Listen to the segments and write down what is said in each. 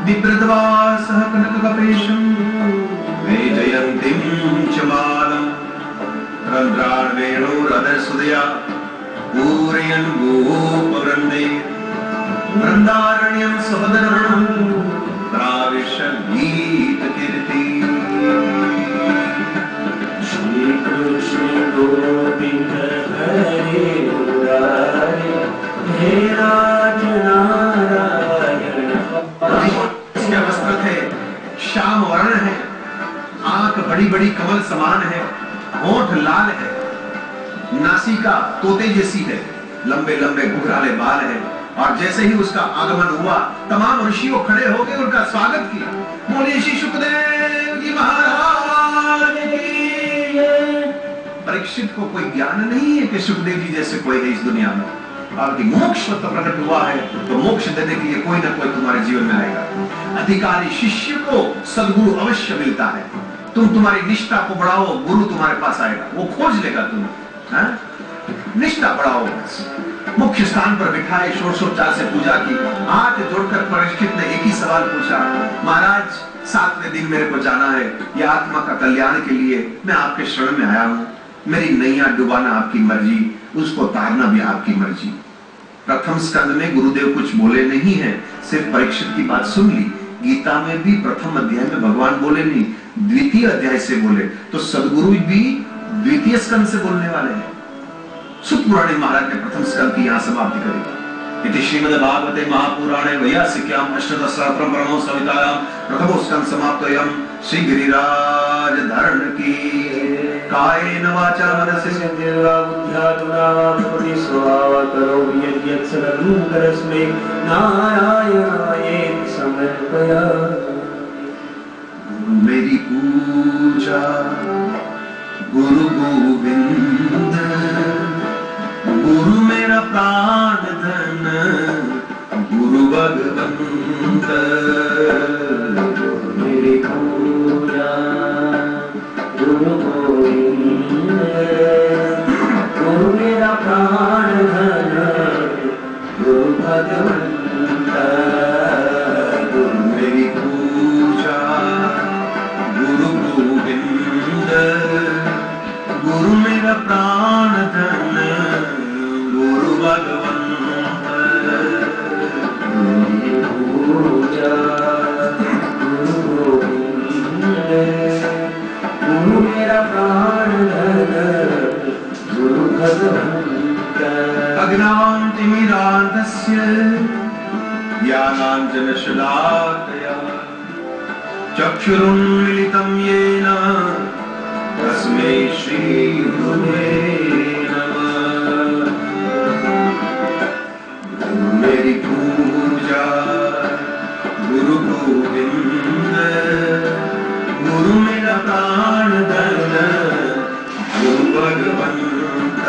विप्रद्वा सह कनककपेशं वैजयन्तीं च मालम् रन्ध्रान् वेणुरधरसुधया पूरयन् गोपवृन्दे वृन्दारण्यं स्वपदनम् प्राविश्य गीतकीर्ति। श्री कृष्ण गोविंद हरे मुरारे हे राज नारायण। इसके वस्त्र थे श्याम वर्ण है, आंख बड़ी बड़ी कमल समान है, होंठ लाल है, नासिका तोते जैसी है, लंबे लंबे घुघराले बाल है। और जैसे ही उसका आगमन हुआ तमाम ऋषियों खड़े हो गए, उनका स्वागत किया। बोले श्री सुखदेव जी महाराज की। परीक्षित को कोई ज्ञान नहीं है कि सुखदेव जी जैसे कोई है इस दुनिया में, और कि मोक्ष तो प्रकट हुआ है तो मोक्ष देने के लिए कोई ना कोई तुम्हारे जीवन में आएगा। अधिकारी शिष्य को सद्गुरु अवश्य मिलता है। तुम तुम्हारी निष्ठा को बढ़ाओ, गुरु तुम्हारे पास आएगा, वो खोज लेगा तुम्हें। निष्ठा बढ़ाओ। मुख्य स्थान पर बिठाए, षोडशोपचार से पूजा की। हाथ जोड़कर परीक्षित ने एक ही सवाल पूछा, महाराज 7वें दिन मेरे को जाना है, यह आत्मा का कल्याण के लिए मैं आपके शरण में आया हूं। मेरी नैया डुबाना आपकी मर्जी, उसको तारना भी आपकी मर्जी। प्रथम स्कंद में गुरुदेव कुछ बोले नहीं है, सिर्फ परीक्षित की बात सुन ली। गीता में भी प्रथम अध्याय में भगवान बोले नहीं, द्वितीय अध्याय से बोले। तो सदगुरु भी द्वितीय स्कंद से बोलने वाले हैं। सुत पुराणे महाराज ने प्रथम स्कंद की यहाँ समाप्ति करी। इति श्रीमद्भागवते महापुराणे वैयासिक्यां अष्टदशसहस्रं परमो संहितायां प्रथमो स्कंद समाप्तोऽयं। श्री गिरिराज धरण की। कायेन वाचा मनसेन्द्रिया बुद्ध्यात्मना प्रकृति स्वभावात् करोमि यद्यत् सकलं परस्मै नारायणायेति समर्पयामि। मेरी पूजा गुरु गोविंद, गुरु मेरा प्राण धन, गुरु भगवंत। मेरी पूजा गुरु गोविंद, गुरु मेरा प्राण धन, गुरु भगवंत। मेरी पूजा गुरु गोविंद, गुरु मेरा प्राण धन, गुरु भगवंत। मेरी पूजा गुरु गोविंद, गुरु मेरा प्राण धन, गुरु भगवंत। अज्ञानतिमिरान्धस्य ज्ञानाञ्जनशलाकया चक्षुरुन्मीलितं येन तस्मै श्रीगुरुवे नमः। मेरी पूजा गुरु गोविंद, गुरु मेरा प्राण धन, गुरु भगवंत।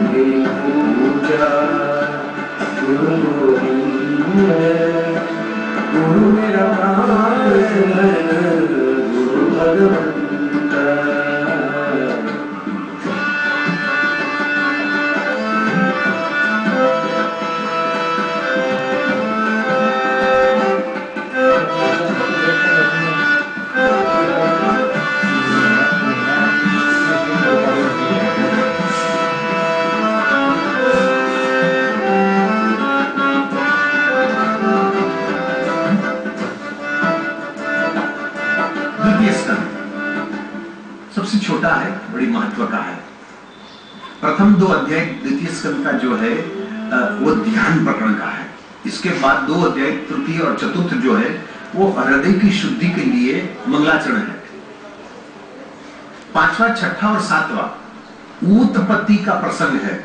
मेरी पूजा गुरु गोविंद, गुरु मेरा प्राण धन, गुरु भगवंत। सबसे छोटा है, बड़ी महत्व का है। प्रथम 2 अध्याय द्वितीय स्कंद का जो है वो ध्यान प्रकरण का है। इसके बाद 2 अध्याय तृतीय और चतुर्थ जो है वो हृदय की शुद्धि के लिए मंगलाचरण है। 5वां, 6वां और 7वां उत्पत्ति का प्रसंग है।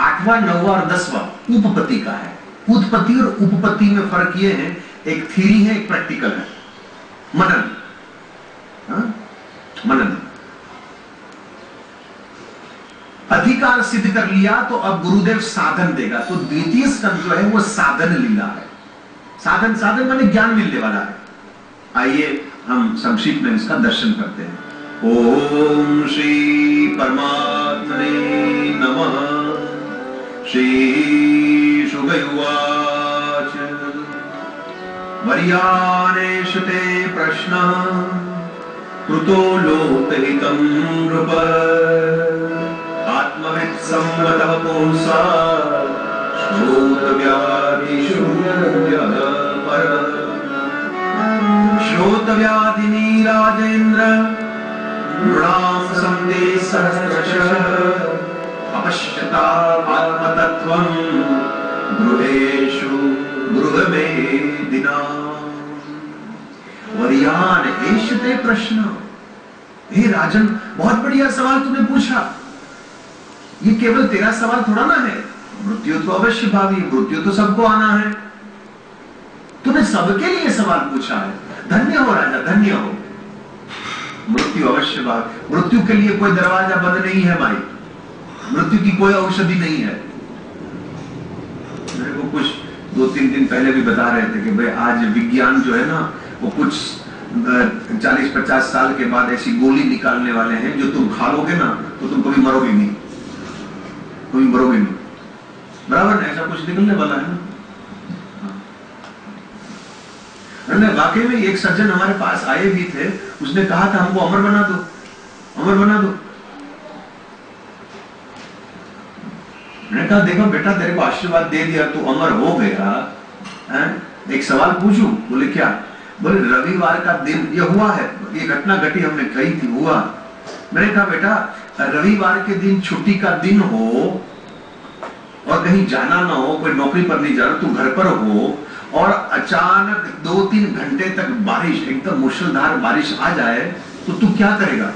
8वां, 9वां और 10वां उपपत्ति का है। उत्पत्ति और उपपत्ति में फर्क ये है, एक थ्योरी है, एक प्रैक्टिकल है। मनन, मनन। अधिकार सिद्ध कर लिया तो अब गुरुदेव साधन देगा। तो द्वितीय स्कंद जो है वो साधन लीला है। साधन, साधन माने ज्ञान मिलने वाला है। आइए हम संक्षिप्त में इसका दर्शन करते हैं। ओम श्री परमात्मने नमः। श्री शुक उवाच वर्यानेषु ते प्रश्नः कृतो लोकहितं नृप आत्मवित् संवतः पुंसा श्रोतव्यादिषु पर श्रोतव्यादिनी राजेन्द्र नृणां सन्देशसहस्रशः अपश्यता आत्मतत्त्वं गृहेषु गृहमेदिना वर्यान एषते प्रश्न। हे राजन, बहुत बढ़िया सवाल तूने पूछा। ये केवल तेरा सवाल थोड़ा ना है, मृत्यु तो अवश्य भावी, मृत्यु तो सबको आना है। तूने सबके लिए सवाल पूछा है। धन्य हो राजा, धन्य हो। मृत्यु अवश्य भावी, मृत्यु के लिए कोई दरवाजा बंद नहीं है भाई, मृत्यु की कोई औषधि नहीं है। मेरे को कुछ 2-3 दिन पहले भी बता रहे थे कि भाई आज विज्ञान जो है ना, वो कुछ 40-50 साल के बाद ऐसी गोली निकालने वाले हैं जो तुम खा लोगे ना तो तुम कभी मरोगे नहीं, कभी मरोगे नहीं। बराबर ना, ऐसा कुछ निकलने वाला है ना। वाकई में एक सज्जन हमारे पास आए भी थे, उसने कहा था हमको अमर बना दो, अमर बना दो। मैंने कहा देखो बेटा, तेरे को आशीर्वाद दे दिया, तू अमर हो गया है? एक सवाल पूछूं? बोले क्या? बोले रविवार का दिन ये हुआ है, ये घटना घटी, हमने कही थी, हुआ। मैंने कहा बेटा, रविवार के दिन छुट्टी का दिन हो और कहीं जाना ना हो, कोई नौकरी पर नहीं जाना, तू घर पर हो और अचानक 2-3 घंटे तक बारिश, एकदम मूसलाधार बारिश आ जाए तो तू क्या करेगा?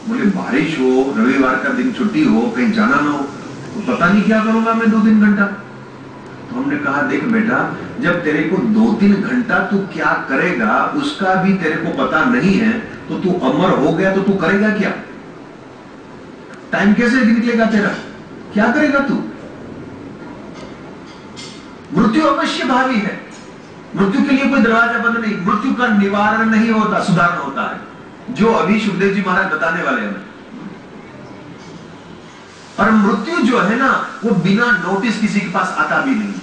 बोले बारिश हो, रविवार का दिन छुट्टी हो, कहीं जाना ना हो, तो पता नहीं क्या करूंगा मैं 2-3 घंटा। तो हमने कहा देख बेटा, जब तेरे को 2-3 घंटा तू क्या करेगा उसका भी तेरे को पता नहीं है, तो तू अमर हो गया तो तू करेगा क्या? टाइम कैसे निकलेगा तेरा? क्या करेगा तू? मृत्यु अवश्य भावी है, मृत्यु के लिए कोई दरवाजा बंद नहीं। मृत्यु का निवारण नहीं होता, सुधारण होता है, जो अभी सुखदेव जी महाराज बताने वाले हैं। और मृत्यु जो है ना, वो बिना नोटिस किसी के पास आता भी नहीं।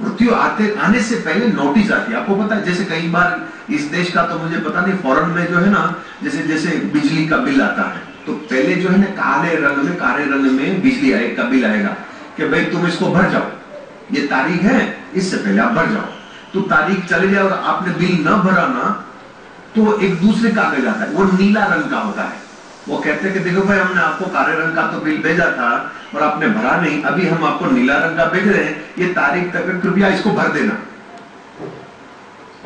मृत्यु आने से पहले नोटिस आती है। आपको पता है, जैसे कई बार इस देश का तो मुझे पता नहीं, फॉरेन में जो है ना, जैसे बिजली का बिल आता है तो पहले जो है ना काले रंग में बिजली का बिल आएगा कि भाई तुम इसको भर जाओ, ये तारीख है, इससे पहले आप भर जाओ। तो तारीख चले जाए और आपने बिल न भरा ना, तो एक दूसरे कागज आता है, वो नीला रंग का होता है। वो कहते हैं कि देखो भाई, हमने आपको काले रंग का तो बिल भेजा था और आपने भरा नहीं, अभी हम आपको नीला रंग का भेज रहे हैं, ये तारीख तक कृपया इसको भर देना।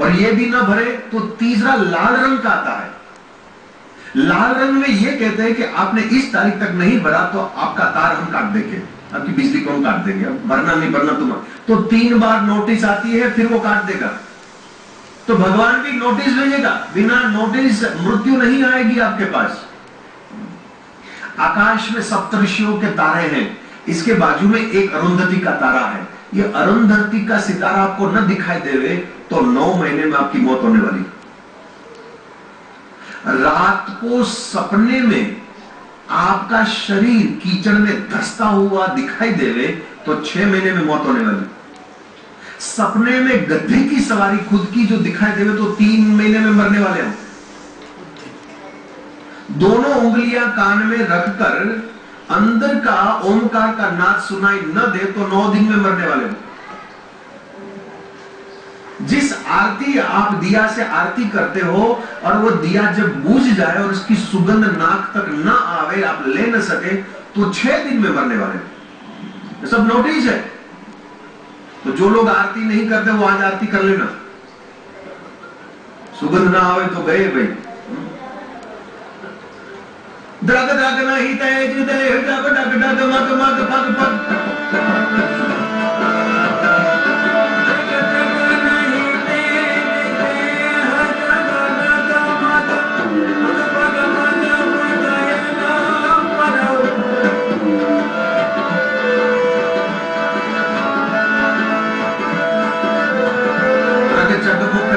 और ये भी ना भरे तो तीसरा लाल रंग का आता है। लाल रंग में ये कहते हैं कि आपने इस तारीख तक नहीं भरा तो आपका तार हम काट देंगे, आपकी बिजली को हम काट देंगे, भरना नहीं भरना तुम्हारा। तो 3 बार नोटिस आती है, फिर वो काट देगा। तो भगवान भी नोटिस भेजेगा, बिना नोटिस मृत्यु नहीं आएगी आपके पास। आकाश में सप्तऋषियों के तारे हैं, इसके बाजू में एक अरुंधति का तारा है। ये अरुंधति का सितारा आपको न दिखाई देवे तो 9 महीने में आपकी मौत होने वाली। रात को सपने में आपका शरीर कीचड़ में धंसता हुआ दिखाई देवे तो 6 महीने में मौत होने वाली। सपने में गधे की सवारी खुद की जो दिखाई देवे तो 3 महीने में मरने वाले हो। दोनों उंगलियां कान में रखकर अंदर का ओमकार का नाद सुनाई न दे तो 9 दिन में मरने वाले हो। जिस आरती आप दिया से आरती करते हो और वो दिया जब बूझ जाए और उसकी सुगंध नाक तक न आवे, आप ले न सके, तो 6 दिन में मरने वाले। ये सब नोटिस है। तो जो लोग आरती नहीं करते वो आज आरती कर लेना। सुगंध ना आवे तो गए भाई। द्रग द्रग नहीं तेज देह डग डग डग मग मग पग पग।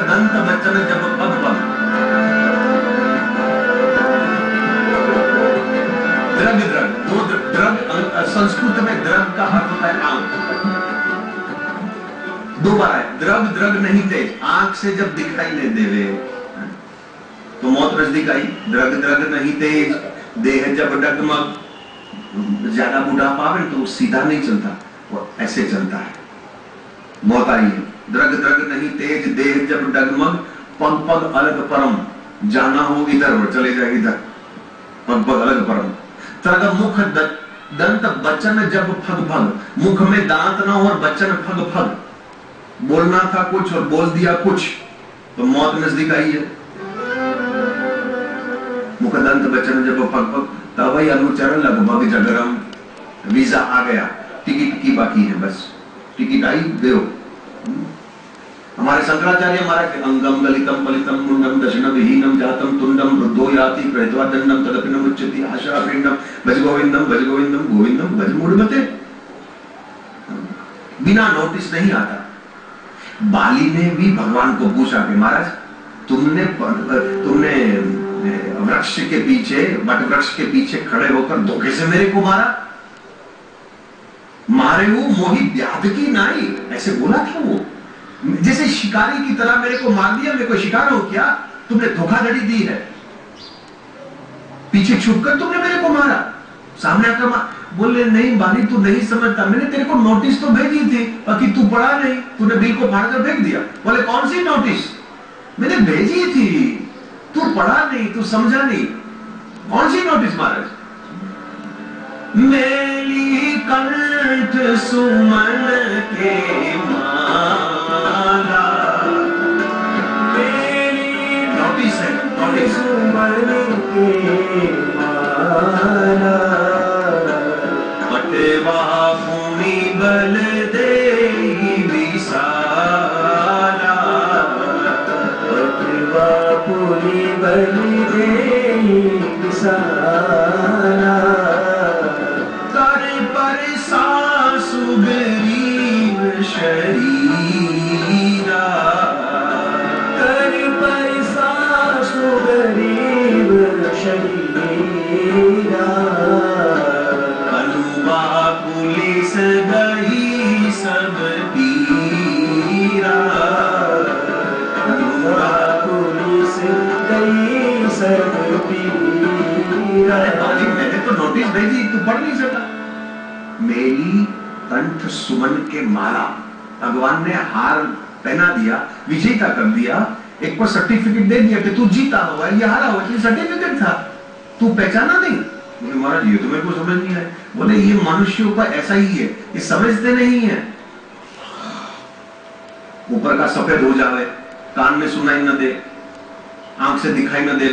दंत बचन जब पग पग। द्रग द्रग, वो द्रग संस्कृत में द्रग का अर्थ होता है आंख। दोबारा द्रग द्रग नहीं तेज, आंख से जब दिखाई नहीं देवे तो मौत नजदीक आई। द्रग द्रग नहीं तेज, देह जब डगमग, ज्यादा बुढ़ापा आवे तो सीधा नहीं चलता, वो ऐसे चलता है, मौत आई है। द्रग द्रग नहीं तेज, देह जब डगमग, पग पग अलग परम, जाना हो इधर और चले जाए इधर, पग पग अलग परम। तरग मुख दंत बचन जब फग फग, मुख में दांत ना हो और बचन फग फग, बोलना था कुछ और बोल दिया कुछ तो मौत नजदीक आई है। मुख दंत बचन जब फग फग, तब वही अनुचर लगभग जगरम, वीजा आ गया, टिकट की बाकी है, बस टिकट आई दो। हमारे शंकराचार्य महाराज अंगम गलितम पलितम मुंडम दशनम विहीनम जातम तुंडम वृद्धो याति प्रहित्वा दंडम तदपिनम उच्यति आशा पिंडम भज गोविंदम गोविंदम भज मूढ़मते। बिना नोटिस नहीं आता। बाली ने भी भगवान को पूछा कि महाराज तुमने वृक्ष के पीछे, वट वृक्ष के पीछे खड़े होकर धोखे से मेरे को मारा, मारे वो मोही व्याध की नाई, ऐसे बोला था वो, जैसे शिकारी की तरह मेरे को मार दिया, मेरे को शिकार हो क्या, तुमने धोखाधड़ी दी है, पीछे छुपकर तुमने मेरे को मारा, सामने आकर बोले नहीं बाली तू नहीं समझता, मैंने तेरे को नोटिस तो भेजी थी, बाकी तू पढ़ा नहीं, तूने बिल को फाड़कर फेंक दिया। बोले कौन सी नोटिस, मैंने भेजी थी, तू पढ़ा नहीं, तू समझा नहीं, कौन सी नोटिस महाराज? मेली कंठ सुमन के माला, मेली नोटिस है, नोटिस सुमन के माला, पटवा पुनि बल दे विशाला, पटवा पुनि बल दे विशाला, सुगरीव शरीरा, कर पैसा सुगरीव शरीरा, अनुवा पुलिस गई सब पीरा, अनुवा पुलिस गई सब पीरा। मैंने तो नोटिस भेजी, तू पढ़ नहीं सका। मेरी कंठ सुमन के माला, भगवान ने हार पहना दिया, विजेता कर दिया, एक को सर्टिफिकेट दे दिया कि तू जीता हुआ, ये हारा हुआ, ये सर्टिफिकेट था, तू पहचाना नहीं। बोले महाराज ये तो मेरे को समझ नहीं आया। बोले ये मनुष्यों का ऐसा ही है, ये समझते नहीं है। ऊपर का सफेद हो जावे, कान में सुनाई न दे, आंख से दिखाई न दे।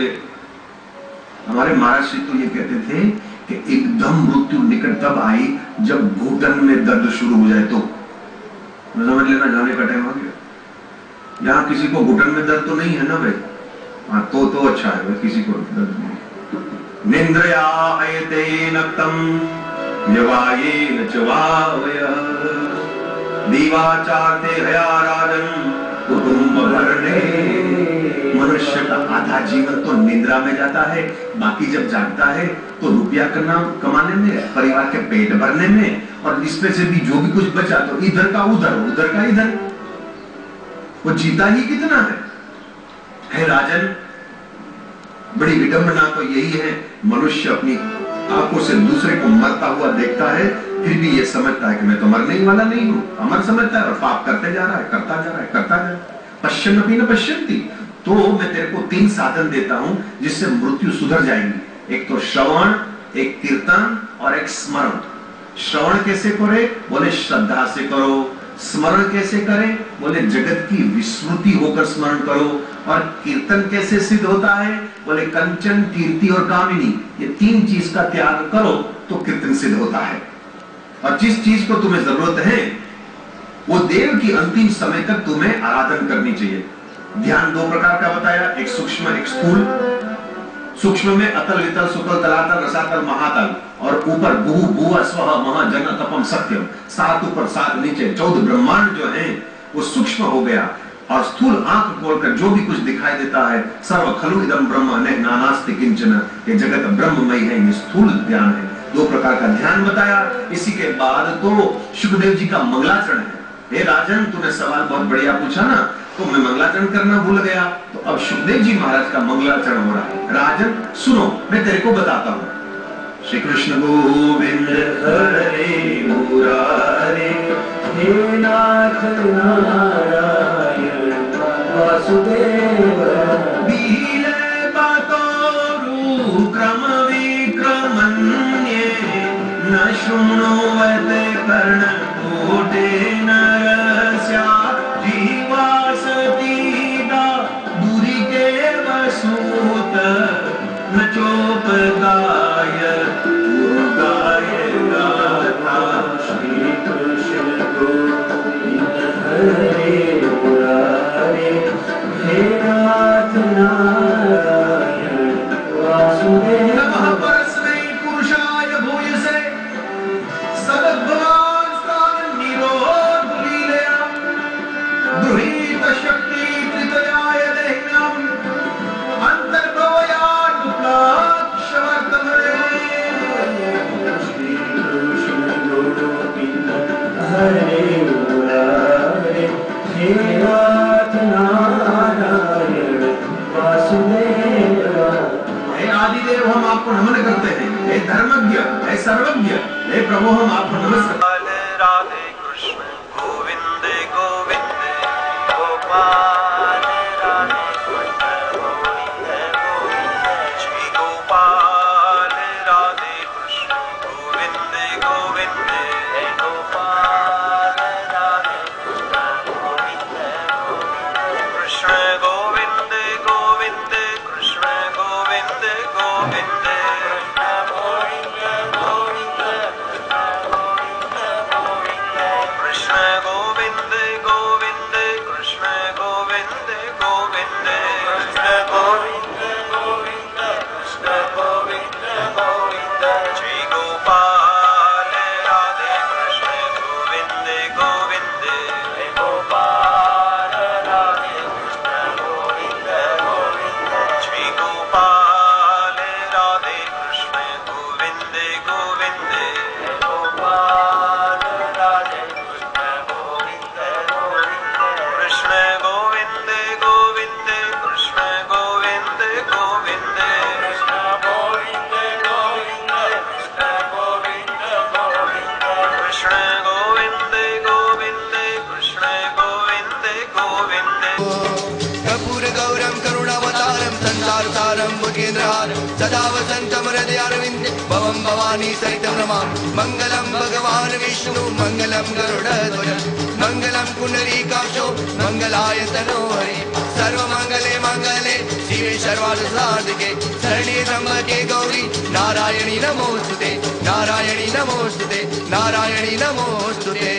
हमारे महाराज श्री तो ये कहते थे कि एकदम मृत्यु निकट तब आई जब घुटन में दर्द शुरू हो जाए, तो समझ लेना जाने का टाइम आ गया। यहां किसी को घुटन में दर्द तो नहीं है ना भाई? हाँ तो अच्छा है भाई, किसी को दर्द नहीं। निंद्रयायते नक्तम यवायेन च वावयः, दीवाचार्ते हया राजन कुटुंब भरणे। मनुष्य का आधा जीवन तो निद्रा में जाता है, बाकी जब जागता है तो रुपया कमाने में, परिवार के पेट भरने में, और इसमें से भी जो भी कुछ बचा तो इधर का उधर, उधर का इधर। वो जीता ही कितना है राजन? बड़ी विडंबना तो यही है, मनुष्य अपनी आंखों से दूसरे को मरता हुआ देखता है, फिर भी ये समझता है कि मैं तो मरने ही वाला नहीं हूं, अमर समझता है और पाप करते जा रहा है, करता जा रहा है, करता जा रहा है। पश्यन्नपि न पश्यन्ति। तो मैं तेरे को 3 साधन देता हूं जिससे मृत्यु सुधर जाएगी। एक तो श्रवण, एक कीर्तन और एक स्मरण। श्रवण कैसे करे? बोले श्रद्धा से करो। स्मरण कैसे करें? बोले जगत की विस्मृति होकर स्मरण करो। और कीर्तन कैसे सिद्ध होता है? बोले कंचन, कीर्ति और कामिनी, ये 3 चीज का त्याग करो तो कीर्तन सिद्ध होता है। और जिस चीज को तुम्हें जरूरत है वो देव की अंतिम समय तक तुम्हें आराधन करनी चाहिए। ध्यान 2 प्रकार का बताया, एक सूक्ष्म, एक स्थूल। सूक्ष्म में अतल वितल सुतल तलातल रसातल महातल, और ऊपर भू भुव स्वः महा जन तपम सत्यम, 7 ऊपर 7 नीचे, 14 ब्रह्मांड जो है वो सूक्ष्म हो गया। और स्थूल आंख खोलकर जो भी कुछ दिखाई देता है, सर्व खलु इदं ब्रह्म न नानास्ति किंचन, ये जगत ब्रह्ममय है, ये स्थूल ध्यान है। 2 प्रकार का ध्यान बताया। इसी के बाद तो सुखदेव जी का मंगलाचरण है। हे राजन, तूने सवाल बहुत बढ़िया पूछा ना, तो मैं मंगलाचरण करना भूल गया। तो अब सुखदेव जी महाराज का मंगलाचरण हो रहा है। राजन सुनो, मैं तेरे को बताता हूँ। श्री कृष्ण गोविंद हरे मुरारे, हे नाथ नारायण वासुदेव, बीले बातोरु क्रम विक्रमण्ये, न शृणुवते कर्ण कोटे नरस्या, जीवा सतीदा दुरिके वसूत, न चोपगाय उगाय गाथा। श्री कृष्ण गोविंद हरे मुरारे, हे नाथ नारायण वासुदेव, नमः परस्मै पुरुषाय भूयसे, सद्भगवान् स्थानं निरोध लीलया, गृहीत शक्ति त्रितयाय देहिनाम्, अंतर्भवयात् दुःखाक्षवर्तमने। श्री कृष्ण गोविंद हरे मुरारे, हे नाथ नारायण वासुदेव। हे आदिदेव, हम आपको नमन करते हैं। हे धर्मज्ञ, हे सर्वज्ञ, हे प्रभु, हम आपको नमस्कार। राधे कृष्ण गोविंद गोविंद गोपाल, राधे कृष्ण गोविंद गोविंद श्री गोपाल, राधे कृष्ण गोविंद गोविंद गोपाल, राधे कृष्ण गोविंद गोविंद कृष्ण गोविंद गोविंद कृष्ण गोविंद गोविंद कृष्ण गोविंद गोविंद कृष्ण गोविंद गोविंद कृष्ण गोविंद गोविंद कृष्ण गोविंद गोविंद श्री गोपाल, राधे कृष्ण गोविंद गोविंद गोपाल, राधे कृष्ण गोविंद गोविंद श्री गोपाल, राधे कृष्ण गोविंद गोविंद गोपाल, राधे कृष्ण गोविंद गोविंद कृष्ण गोविंद गोविंद कृष्ण गोविंद गोविंद कृष्ण गोविंद गोविंद कृष्ण गोविंद गोविंद कृष्ण गोविंद गोविंद कृष्ण गोविंद गोविंद कर्पूर गौरम करुणावतारम संसार सारम भुजेन्द्रहारम सदा वसंतम हृदयारविंदे भवम भवानी सहितं नमामि। मंगलम भगवान विष्णु मंगलम गरुड़ध्वज मंगलम पुंडरीकाक्षो मंगलाय तनोहरि सर्वमंगले मंगले शिवे सर्वार्थ साधिके शरण्ये त्र्यंबके गौरी नारायणी नमोस्तुते नारायणी नमोस्तुते नारायणी नमोस्तुते।